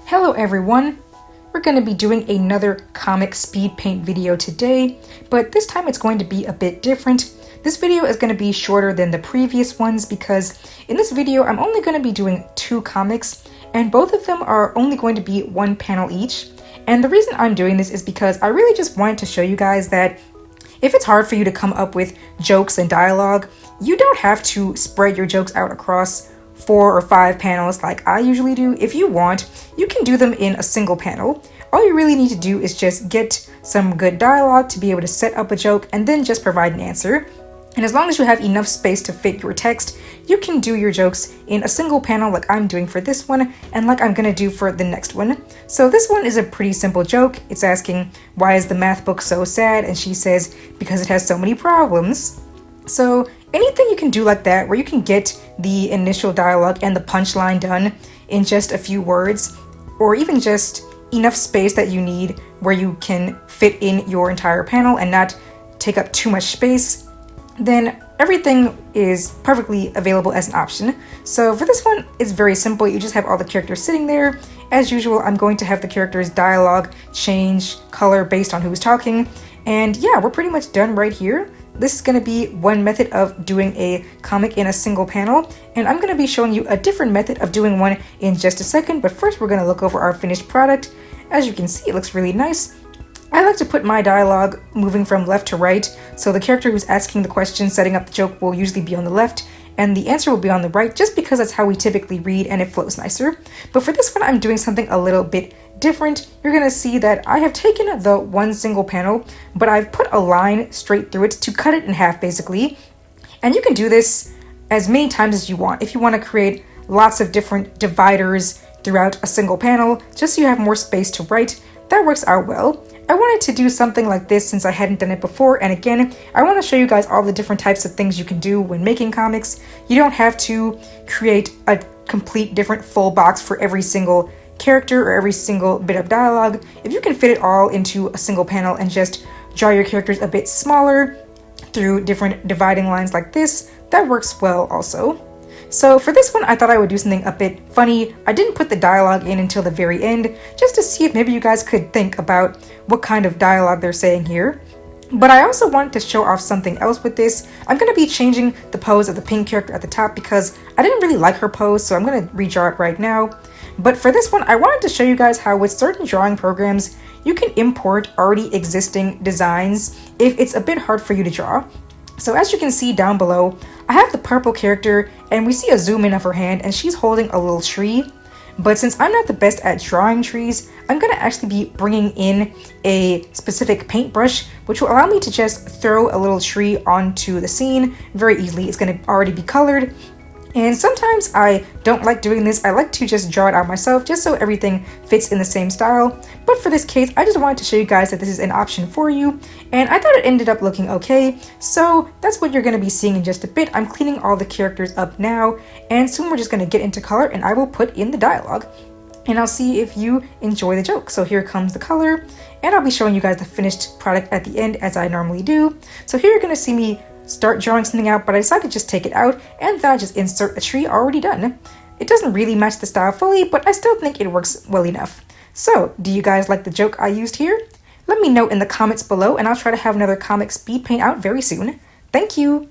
Hello everyone! We're going to be doing another comic speed paint video today, but this time it's going to be a bit different. This video is going to be shorter than the previous ones because in this video I'm only going to be doing 2 comics, and both of them are only going to be 1 panel each. And the reason I'm doing this is because I really just wanted to show you guys that if it's hard for you to come up with jokes and dialogue, you don't have to spread your jokes out across 4 or 5 panels like I usually do. If you want, you can do them in a single panel. All you really need to do is just get some good dialogue to be able to set up a joke and then just provide an answer. And as long as you have enough space to fit your text, you can do your jokes in a single panel like I'm doing for this one and like I'm gonna do for the next one. So this one is a pretty simple joke. It's asking, why is the math book so sad? And she says, because it has so many problems. So anything you can do like that, where you can get the initial dialogue and the punchline done in just a few words, or even just enough space that you need where you can fit in your entire panel and not take up too much space, then everything is perfectly available as an option. So for this one, it's very simple. You just have all the characters sitting there. As usual, I'm going to have the characters' dialogue change color based on who's talking. And yeah, we're pretty much done right here. This is going to be one method of doing a comic in a single panel, and I'm going to be showing you a different method of doing one in just a second, but first we're going to look over our finished product. As you can see, it looks really nice. I like to put my dialogue moving from left to right, so the character who's asking the question, setting up the joke, will usually be on the left, and the answer will be on the right, just because that's how we typically read and it flows nicer. But for this one, I'm doing something a little bit different. You're gonna see that I have taken the one single panel, but I've put a line straight through it to cut it in half basically. And you can do this as many times as you want. If you want to create lots of different dividers throughout a single panel, just so you have more space to write, that works out well. I wanted to do something like this since I hadn't done it before, and again, I want to show you guys all the different types of things you can do when making comics. You don't have to create a complete different full box for every single character or every single bit of dialogue. If you can fit it all into a single panel and just draw your characters a bit smaller through different dividing lines like this, that works well also. So for this one, I thought I would do something a bit funny. I didn't put the dialogue in until the very end, just to see if maybe you guys could think about what kind of dialogue they're saying here. But I also wanted to show off something else with this. I'm going to be changing the pose of the pink character at the top because I didn't really like her pose, so I'm going to redraw it right now. But for this one, I wanted to show you guys how with certain drawing programs, you can import already existing designs if it's a bit hard for you to draw. So as you can see down below, I have the purple character and we see a zoom in of her hand and she's holding a little tree. But since I'm not the best at drawing trees, I'm going to actually be bringing in a specific paintbrush, which will allow me to just throw a little tree onto the scene very easily. It's going to already be colored. And sometimes I don't like doing this. I like to just draw it out myself just so everything fits in the same style. But for this case, I just wanted to show you guys that this is an option for you. And I thought it ended up looking okay. So that's what you're going to be seeing in just a bit. I'm cleaning all the characters up now. And soon we're just going to get into color and I will put in the dialogue. And I'll see if you enjoy the joke. So here comes the color. And I'll be showing you guys the finished product at the end as I normally do. So here you're going to see me start drawing something out, but I decided to just take it out and then I just insert a tree already done. It doesn't really match the style fully, but I still think it works well enough. So, do you guys like the joke I used here? Let me know in the comments below and I'll try to have another comic speed paint out very soon. Thank you!